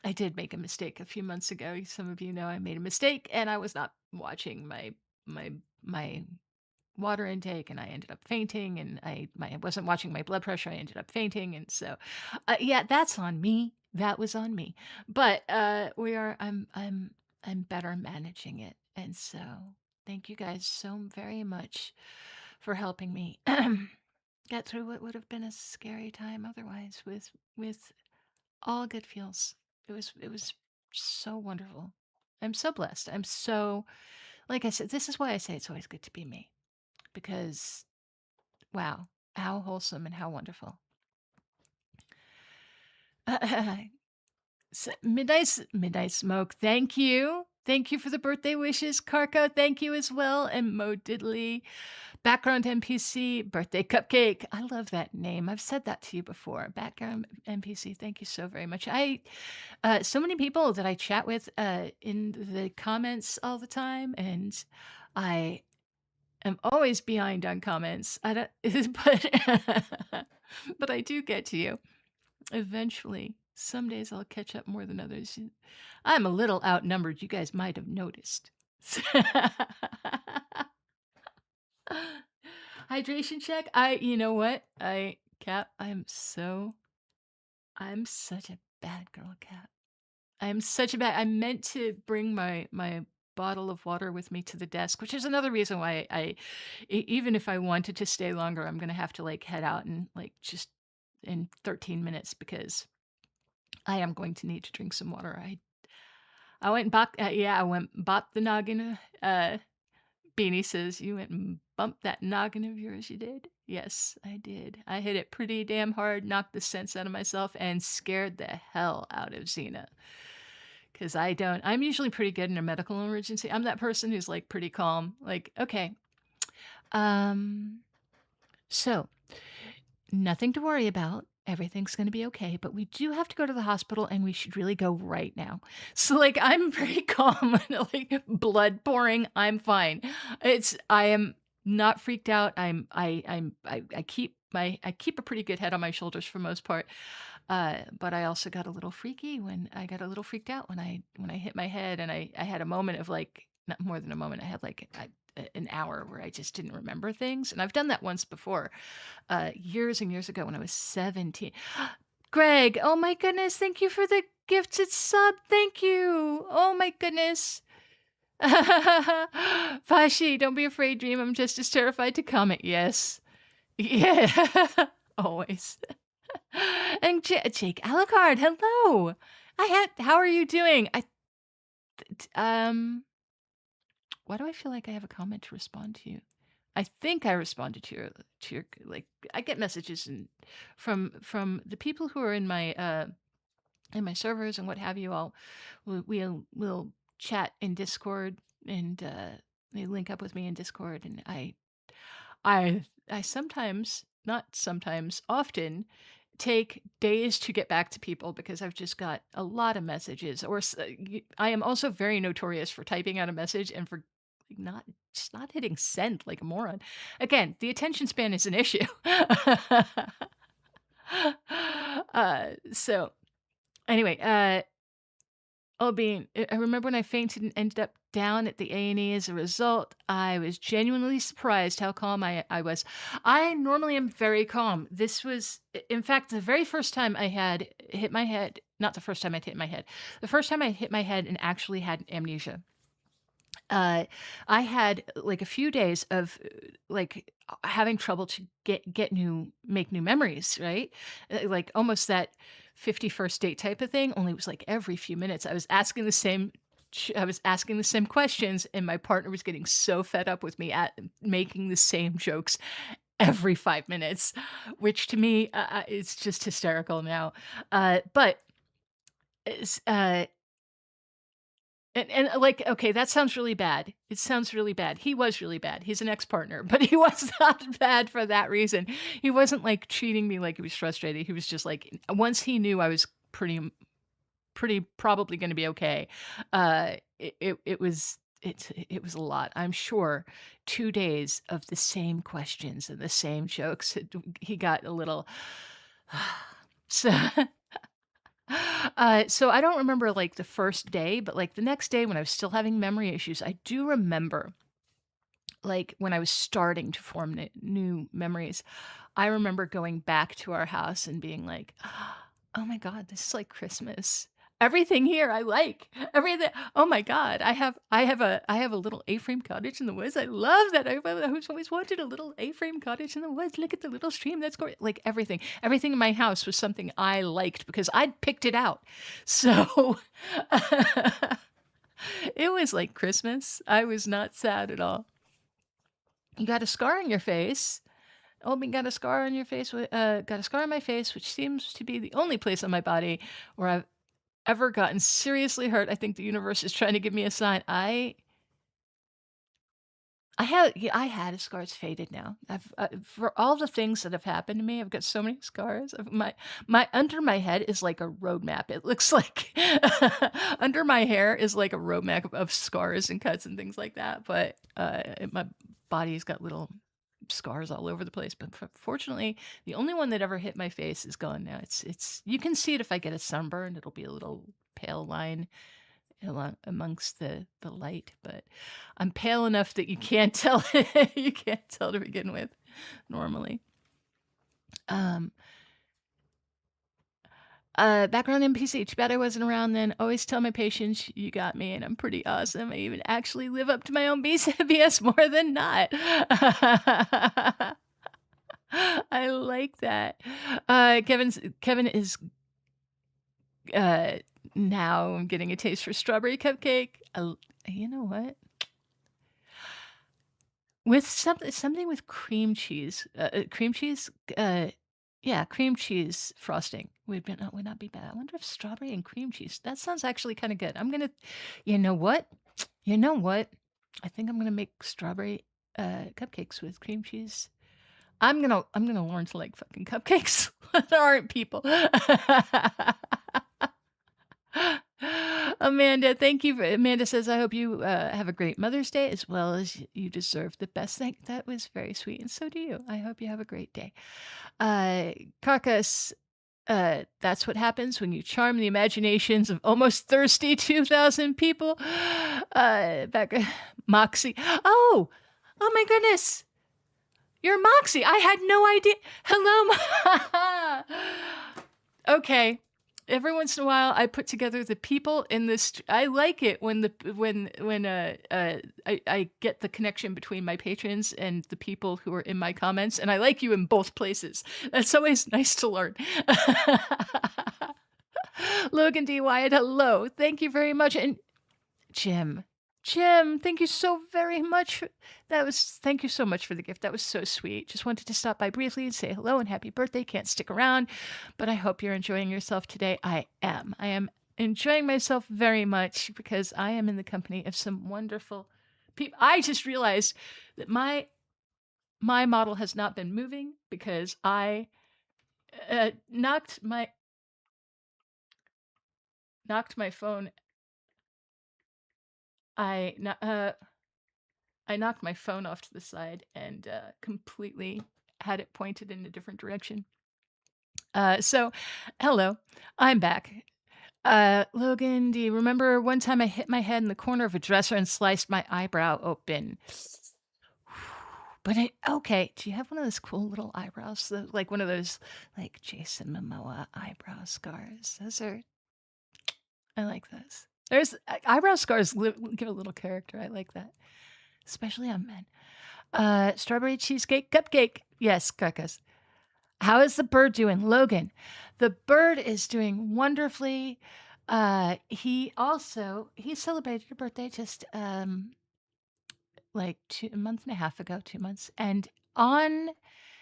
I did make a mistake a few months ago. Some of you know I made a mistake and I was not watching my water intake and I ended up fainting and I wasn't watching my blood pressure. I ended up fainting and so yeah, that's on me. That was on me. But we are I'm better managing it. And so thank you guys so very much for helping me get through what would have been a scary time otherwise with all good feels. It was so wonderful. I'm so blessed. I'm so like I said, this is why I say it's always good to be me because wow, how wholesome and how wonderful. Midnight Smoke, thank you. Thank you for the birthday wishes. Karko, thank you as well. And Mo Diddley, background NPC, birthday cupcake. I love that name. I've said that to you before. Background NPC, thank you so very much. So many people that I chat with in the comments all the time, and I am always behind on comments. I don't, but but I do get to you eventually. Some days I'll catch up more than others. I'm a little outnumbered. You guys might have noticed. Hydration check. You know what? Cap. I'm such a bad girl, Cap. I'm such a bad. I meant to bring my bottle of water with me to the desk, which is another reason why even if I wanted to stay longer, I'm gonna have to like head out and like just in 13 minutes because I am going to need to drink some water. I went and bought yeah, I went and bought the noggin. Beanie says, "You went and bumped that noggin of yours, you did?" Yes, I did. I hit it pretty damn hard, knocked the sense out of myself, and scared the hell out of Xena. Because I'm usually pretty good in a medical emergency. I'm that person who's like pretty calm. Like, okay. Um, so nothing to worry about. Everything's going to be okay, but we do have to go to the hospital and we should really go right now. So like I'm very calm, like blood pouring, I'm fine. I am not freaked out. I keep a pretty good head on my shoulders for most part. But I also got a little freaky when I got a little freaked out when I hit my head and I had a moment of like not more than a moment. I had like an hour where I just didn't remember things. And I've done that once before years and years ago when I was 17. Greg, oh my goodness, thank you for the gifted sub. Thank you. Oh my goodness. Fashi, don't be afraid, Dream. I'm just as terrified to comment. Yes. Yeah. Always. And Jake Alucard, hello. How are you doing? Um, why do I feel like I have a comment to respond to you? I think I responded to your like I get messages from the people who are in my servers and what have you all. We'll chat in Discord and they link up with me in Discord and I sometimes, not sometimes, often take days to get back to people because I've just got a lot of messages. I am also very notorious for typing out a message and for like, not hitting send like a moron. Again, the attention span is an issue. So anyway, Being, I remember when I fainted and ended up down at the A&E as a result. I was genuinely surprised how calm I was. I normally am very calm. This was, in fact, the very first time I had hit my head, not the first time I'd hit my head, the first time I hit my head and actually had amnesia. I had like a few days of like having trouble to make new memories, right? Like almost that 51st date type of thing. Only it was like every few minutes. I was asking the same questions, and my partner was getting so fed up with me at making the same jokes every 5 minutes, which to me is just hysterical now. But it's, like, okay, that sounds really bad. It sounds really bad. He was really bad. He's an ex-partner, but he was not bad for that reason. He wasn't, like, treating me like he was frustrated. He was just, like once he knew I was pretty probably gonna be okay, it was a lot. I'm sure 2 days of the same questions and the same jokes, he got a little so so I don't remember, like, the first day, but, like, the next day when I was still having memory issues, I do remember, like, when I was starting to form new memories, I remember going back to our house and being like, "Oh my god, this is like Christmas. Everything here I like. Everything oh my god, I have a little A-frame cottage in the woods. I love that. I've always wanted a little A-frame cottage in the woods. Look at the little stream that's going" like, everything. Everything in my house was something I liked because I'd picked it out. So, it was like Christmas. I was not sad at all. "You got a scar on your face." "Oh, me got a scar on your face, got a scar on my face, which seems to be the only place on my body where I've ever gotten seriously hurt. I think the universe is trying to give me a sign." I had a scar, it's faded now. I've for all the things that have happened to me, I've got so many scars. Of my under my head is like a road map. It looks like under my hair is like a road map of scars and cuts and things like that, but, my body's got little scars all over the place, but fortunately, the only one that ever hit my face is gone now. It's you can see it if I get a sunburn, it'll be a little pale line amongst the light, but I'm pale enough that you can't tell you can't tell to begin with normally. Um, background NPC, too bad I wasn't around then. Always tell my patients you got me and I'm pretty awesome. I even actually live up to my own BS more than not. I like that. Kevin is uh now I'm getting a taste for strawberry cupcake. You know what? With something with cream cheese, yeah, cream cheese frosting would not be bad. I wonder if strawberry and cream cheese, that sounds actually kinda good. You know what? You know what? I think I'm gonna make strawberry, cupcakes with cream cheese. I'm gonna learn to like fucking cupcakes. There aren't people. Amanda says, "I hope you, have a great Mother's Day as well as you deserve the best." That was very sweet, and so do you. I hope you have a great day. Uh, Carcass, that's what happens when you charm the imaginations of almost thirsty 2,000 people. Back Moxie. Oh! Oh my goodness! You're Moxie. I had no idea. Hello. Okay. Every once in a while, I put together the people in this. I like it when I get the connection between my patrons and the people who are in my comments, and I like you in both places. That's always nice to learn. Logan D. Wyatt, hello. Thank you very much. And Jim. Jim, thank you so very much. Thank you so much for the gift. That was so sweet. Just wanted to stop by briefly and say hello and happy birthday. Can't stick around, but I hope you're enjoying yourself today. I am. I am enjoying myself very much because I am in the company of some wonderful people. I just realized that my model has not been moving because I knocked my phone. I kno- uh I knocked my phone off to the side and completely had it pointed in a different direction. So, hello, I'm back. Logan, do you remember one time I hit my head in the corner of a dresser and sliced my eyebrow open? But okay, do you have one of those cool little eyebrows? Like one of those, like Jason Momoa eyebrow scars? I like those. There's eyebrow scars give a little character. I like that, especially on men. Strawberry cheesecake cupcake. Yes, Kakas. How is the bird doing? Logan. The bird is doing wonderfully. He celebrated your birthday just like a month and a half ago, 2 months. And on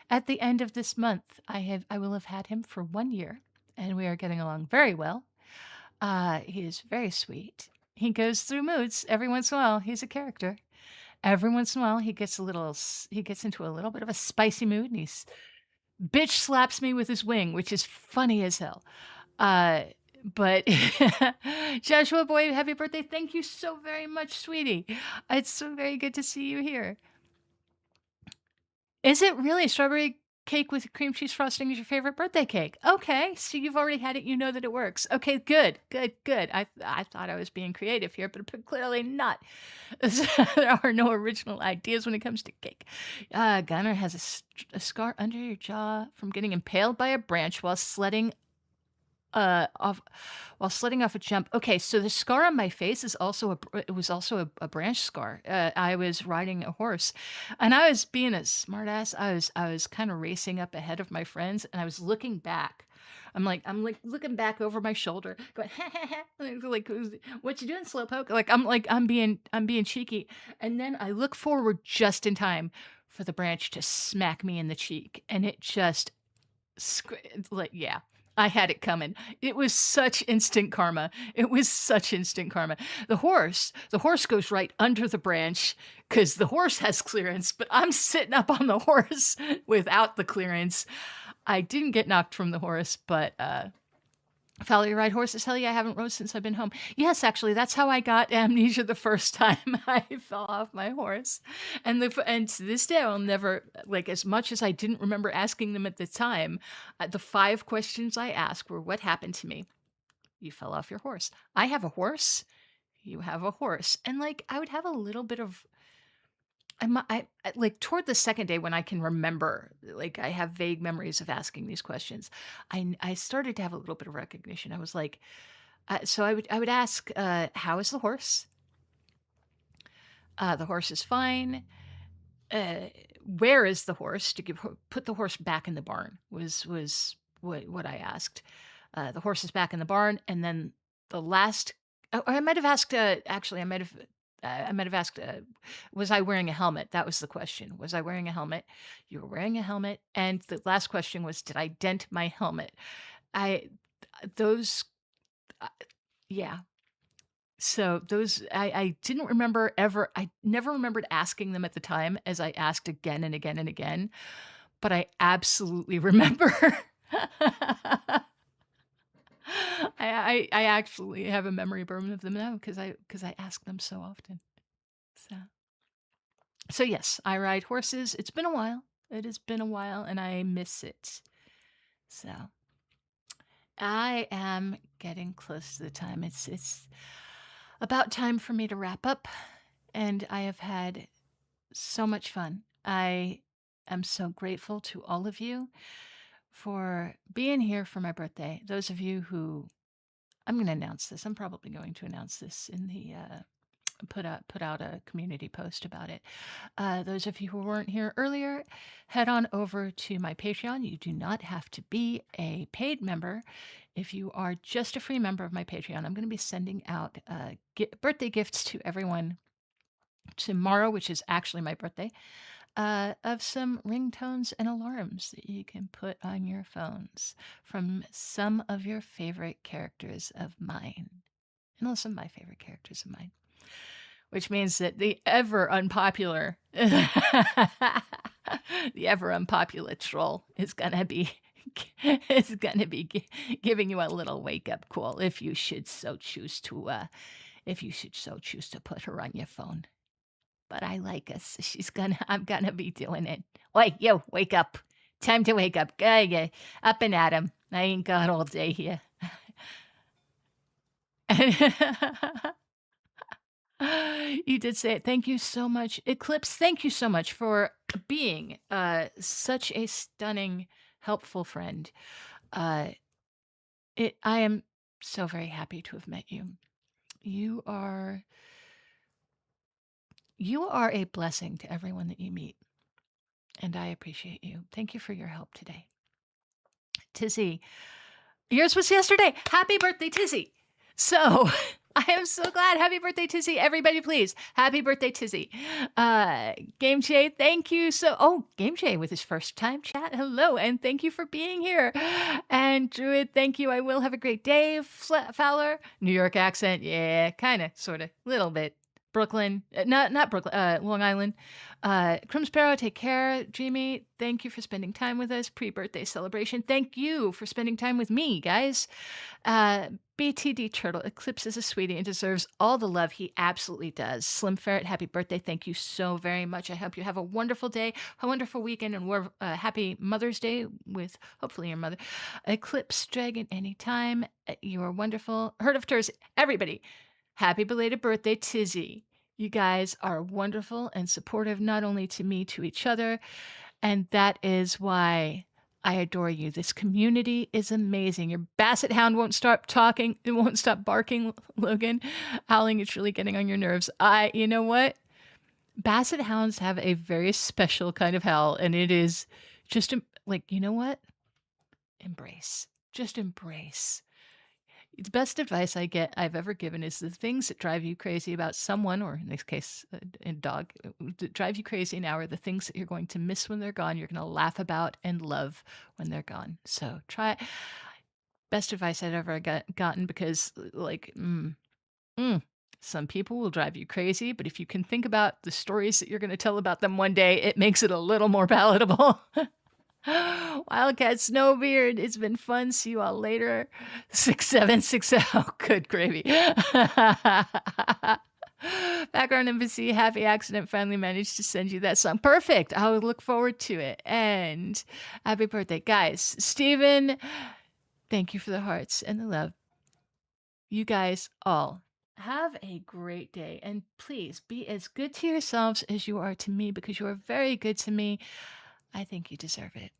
at the end of this month, I will have had him for 1 year, and we are getting along very well. He is very sweet. He goes through moods every once in a while. He's a character. Every once in a while, he gets he gets into a little bit of a spicy mood, and he's bitch slaps me with his wing, which is funny as hell. Uh, but Joshua boy, happy birthday. Thank you so very much, sweetie. It's so very good to see you here. Is it really strawberry cake with cream cheese frosting is your favorite birthday cake? Okay, so you've already had it, you know that it works. Okay, good, good, good. I thought I was being creative here, but clearly not. There are no original ideas when it comes to cake. Gunnar has a scar under your jaw from getting impaled by a branch off while sledding off a jump. Okay, so the scar on my face is also it was also a branch scar. I was riding a horse, and I was being a smartass. I was kind of racing up ahead of my friends, and I was looking back. I'm like looking back over my shoulder, going like what you doing, slowpoke? I'm being cheeky, and then I look forward just in time for the branch to smack me in the cheek, and it just like yeah. I had it coming. It was such instant karma. It was such instant karma. The horse goes right under the branch because the horse has clearance, but I'm sitting up on the horse without the clearance. I didn't get knocked from the horse, but Follow your ride horses? Hell yeah, I haven't rode since I've been home. Yes, actually, that's how I got amnesia the first time I fell off my horse. And to this day, I'll never, like, as much as I didn't remember asking them at the time, the 5 questions I asked were, what happened to me? You fell off your horse. I have a horse. You have a horse. And, like, I would have a little bit of like, toward the second day when I can remember, like, I have vague memories of asking these questions, I started to have a little bit of recognition. I was like so I would ask, "How is the horse?" "The horse is fine." "Where is the horse?" To put the horse back in the barn was what I asked. "The horse is back in the barn," and then the last or I might have asked, actually, I might have asked, "Was I wearing a helmet?" That was the question. "Was I wearing a helmet?" You were wearing a helmet, and the last question was, "Did I dent my helmet?" I those uh, yeah. So those I didn't remember ever I never remembered asking them at the time as I asked again and again and again, but I absolutely remember. I actually have a memory burn of them now because I ask them so often. So so yes, I ride horses. It's been a while. It has been a while, and I miss it. So I am getting close to the time. It's about time for me to wrap up, and I have had so much fun. I am so grateful to all of you for being here for my birthday. Those of you who I'm going to announce this. I'm probably going to announce this in the put out a community post about it. Those of you who weren't here earlier, head on over to my Patreon. You do not have to be a paid member. If you are just a free member of my Patreon, I'm going to be sending out birthday gifts to everyone tomorrow, which is actually my birthday, of some ringtones and alarms that you can put on your phones from some of your favorite characters of mine. And also my favorite characters of mine, which means that the ever unpopular, the ever unpopular troll is gonna be giving you a little wake up call if you should so choose to put her on your phone. But I like us. I'm gonna be doing it. Oi, yo, wake up! Time to wake up. Guy, up and at 'em. I ain't got all day here. You did say it. Thank you so much. Eclipse, thank you so much for being such a stunning, helpful friend. Uh, I am so very happy to have met you. You are you are a blessing to everyone that you meet, and I appreciate you. Thank you for your help today. Tizzy, yours was yesterday. Happy birthday, Tizzy. So I am so glad. Happy birthday, Tizzy. Everybody, please. Happy birthday, Tizzy. Game Jay, thank you. Game Jay with his first time chat. Hello, and thank you for being here. And Druid, thank you. I will have a great day. Fowler, New York accent. Yeah, kind of, sort of, little bit. Brooklyn, not Brooklyn, Long Island. Crim Sparrow, take care. Dreamy, thank you for spending time with us. Pre-birthday celebration. Thank you for spending time with me, guys. Uh, BTD Turtle, Eclipse is a sweetie and deserves all the love he absolutely does. Slim Ferret, happy birthday. Thank you so very much. I hope you have a wonderful day, a wonderful weekend, and happy Mother's Day with hopefully your mother. Eclipse Dragon, anytime. You are wonderful. Herd of Tours, everybody. Happy belated birthday, Tizzy. You guys are wonderful and supportive, not only to me, to each other. And that is why I adore you. This community is amazing. Your basset hound won't stop talking. It won't stop barking, Logan. Howling, it's really getting on your nerves. You know what? Basset hounds have a very special kind of howl, and it is just like, you know what? Embrace. Just embrace. The best advice I've ever given is the things that drive you crazy about someone, or in this case, a dog, that drive you crazy now are the things that you're going to miss when they're gone. You're going to laugh about and love when they're gone. So try. Best advice I've ever gotten, because some people will drive you crazy, but if you can think about the stories that you're going to tell about them one day, it makes it a little more palatable. Wildcat Snowbeard, it's been fun. See you all later. 6760. Oh, good gravy. Background Embassy, happy accident, finally managed to send you that song. Perfect. I would look forward to it. And happy birthday, guys. Steven, thank you for the hearts and the love. You guys all have a great day. And please be as good to yourselves as you are to me, because you are very good to me. I think you deserve it.